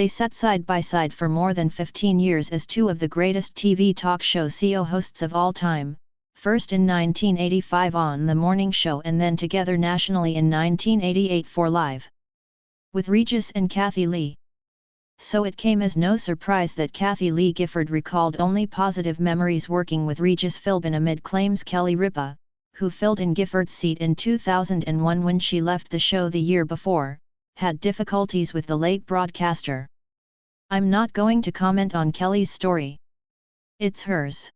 They sat side by side for more than 15 years as two of the greatest TV talk show CEO hosts of all time, first in 1985 on The Morning Show and then together nationally in 1988 for Live with Regis and Kathie Lee. So it came as no surprise that Kathie Lee Gifford recalled only positive memories working with Regis Philbin amid claims Kelly Ripa, who filled in Gifford's seat in 2001 when she left the show the year before, had difficulties with the late broadcaster. "I'm not going to comment on Kelly's story. It's hers.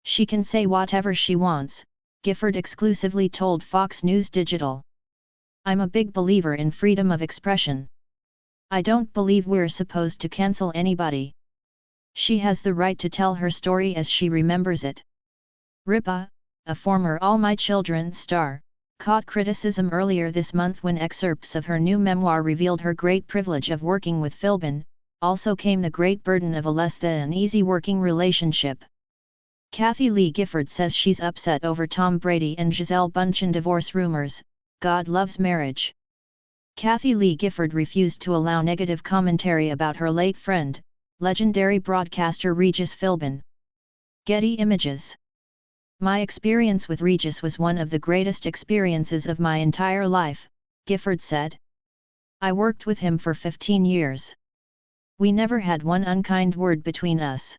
She can say whatever she wants," Gifford exclusively told Fox News Digital. "I'm a big believer in freedom of expression. I don't believe we're supposed to cancel anybody. She has the right to tell her story as she remembers it." Ripa, a former All My Children star, caught criticism earlier this month when excerpts of her new memoir revealed her great privilege of working with Philbin, also came the great burden of a less than easy working relationship. Kathie Lee Gifford says she's upset over Tom Brady and Gisele Bündchen divorce rumors. God loves marriage. Kathie Lee Gifford refused to allow negative commentary about her late friend, legendary broadcaster Regis Philbin. Getty Images. "My experience with Regis was one of the greatest experiences of my entire life," Gifford said. "I worked with him for 15 years. We never had one unkind word between us."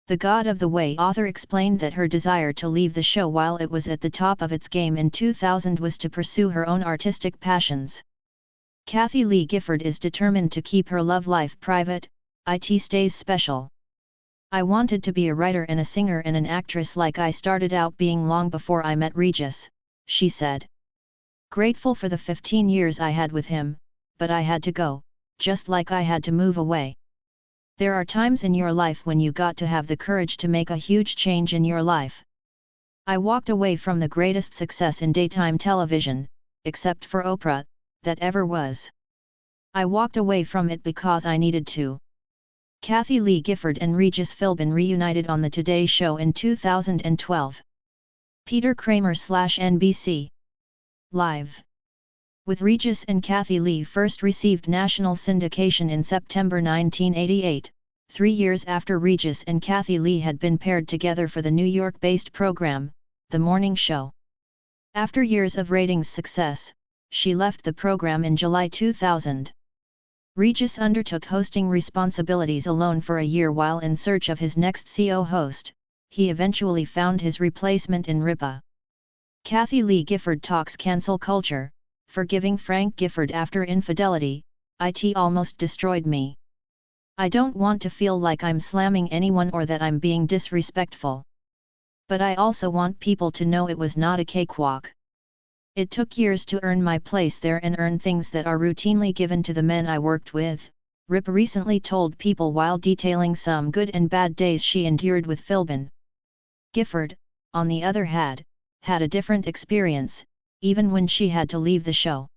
The God of the Way author explained that her desire to leave the show while it was at the top of its game in 2000 was to pursue her own artistic passions. Kathie Lee Gifford is determined to keep her love life private. "It stays special. I wanted to be a writer and a singer and an actress like I started out being long before I met Regis," she said. "Grateful for the 15 years I had with him, but I had to go, just like I had to move away. There are times in your life when you got to have the courage to make a huge change in your life. I walked away from the greatest success in daytime television, except for Oprah, that ever was. I walked away from it because I needed to." Kathie Lee Gifford and Regis Philbin reunited on The Today Show in 2012. Peter Kramer/NBC. Live with Regis and Kathie Lee first received national syndication in September 1988, 3 years after Regis and Kathie Lee had been paired together for the New York-based program, The Morning Show. After years of ratings success, she left the program in July 2000. Regis undertook hosting responsibilities alone for a year while in search of his next CEO host. He eventually found his replacement in Ripa. Kathie Lee Gifford talks cancel culture, forgiving Frank Gifford after infidelity. "It almost destroyed me. I don't want to feel like I'm slamming anyone or that I'm being disrespectful. But I also want people to know it was not a cakewalk. It took years to earn my place there and earn things that are routinely given to the men I worked with," Ripa recently told People while detailing some good and bad days she endured with Philbin. Gifford, on the other hand, had a different experience, even when she had to leave the show.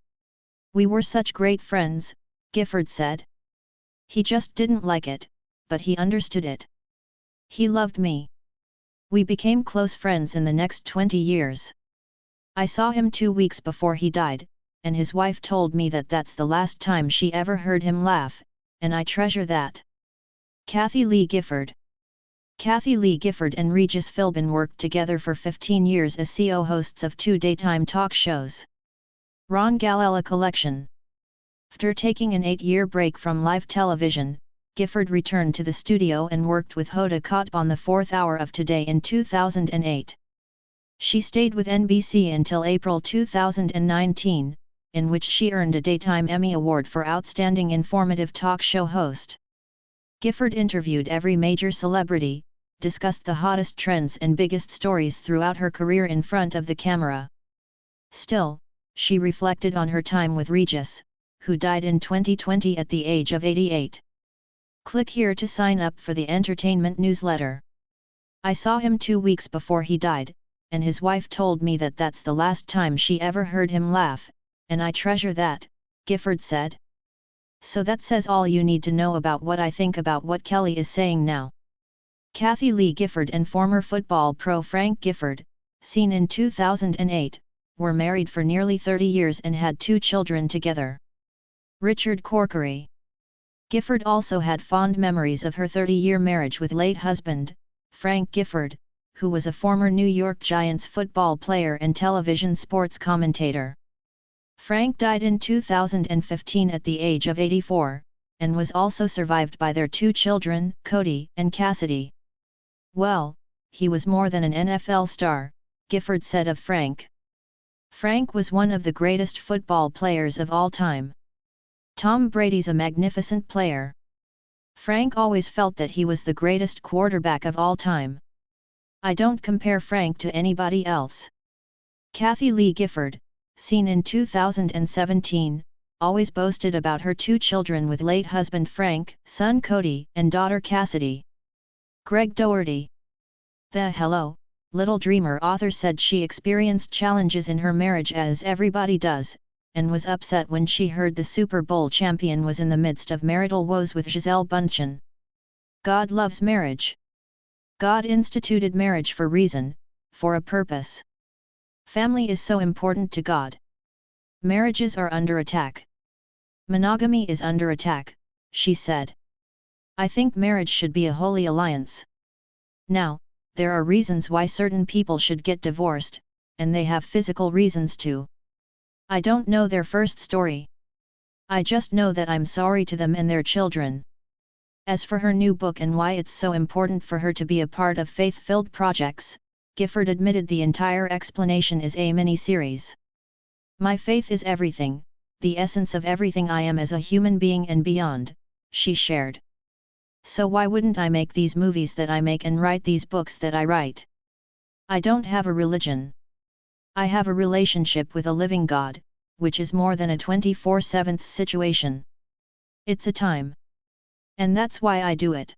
"We were such great friends," Gifford said. "He just didn't like it, but he understood it. He loved me. We became close friends in the next 20 years. I saw him 2 weeks before he died, and his wife told me that that's the last time she ever heard him laugh, and I treasure that." Kathie Lee Gifford. Kathie Lee Gifford and Regis Philbin worked together for 15 years as CEO hosts of 2 daytime talk shows. Ron Galella Collection. After taking an 8-year break from live television, Gifford returned to the studio and worked with Hoda Kotb on the 4th hour of Today in 2008. She stayed with NBC until April 2019, in which she earned a Daytime Emmy Award for Outstanding Informative Talk Show Host. Gifford interviewed every major celebrity, discussed the hottest trends and biggest stories throughout her career in front of the camera. Still, she reflected on her time with Regis, who died in 2020 at the age of 88. Click here to sign up for the entertainment newsletter. "I saw him 2 weeks before he died, and his wife told me that that's the last time she ever heard him laugh, and I treasure that," Gifford said. "So that says all you need to know about what I think about what Kelly is saying now." Kathie Lee Gifford and former football pro Frank Gifford, seen in 2008, were married for nearly 30 years and had 2 children together. Richard Corkery. Gifford also had fond memories of her 30-year marriage with late husband, Frank Gifford, who was a former New York Giants football player and television sports commentator. Frank died in 2015 at the age of 84, and was also survived by their 2 children, Cody and Cassidy. "Well, he was more than an NFL star," Gifford said of Frank. "Frank was one of the greatest football players of all time. Tom Brady's a magnificent player. Frank always felt that he was the greatest quarterback of all time. I don't compare Frank to anybody else." Kathie Lee Gifford, seen in 2017, always boasted about her 2 children with late husband Frank, son Cody, and daughter Cassidy. Greg Doherty. The Hello, Little Dreamer author said she experienced challenges in her marriage as everybody does, and was upset when she heard the Super Bowl champion was in the midst of marital woes with Gisele Bündchen. God loves marriage. God instituted marriage for reason, for a purpose. Family is so important to God. Marriages are under attack. Monogamy is under attack, she said. I think marriage should be a holy alliance. Now, there are reasons why certain people should get divorced, and they have physical reasons too. I don't know their first story. I just know that I'm sorry to them and their children. As for her new book and why it's so important for her to be a part of faith-filled projects, Gifford admitted the entire explanation is a mini-series. My faith is everything, the essence of everything I am as a human being and beyond, she shared. So why wouldn't I make these movies that I make and write these books that I write? I don't have a religion. I have a relationship with a living God, which is more than a 24/7 situation. It's a time. And that's why I do it.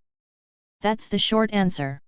That's the short answer.